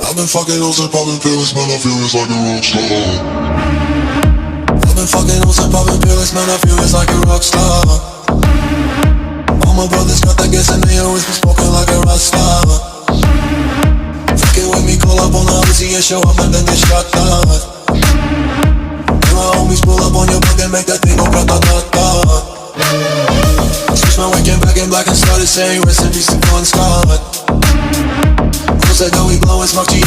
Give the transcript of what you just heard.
I've been fucking hoes and popping pills, man, I feel it's like a rock star. I've been fucking hoes and popping pills, man, I feel it's like a rock star. All my brothers got that gas and they always been smoking like a rock star. Fucking with me, call up on the Uzi and show up and then get shot down. And my homies pull up on your block and make that thing go grata-ta-ta. Switch my way, came back in black and started saying rest in peace to Bon Scott. Close that door, we blowin' smoke,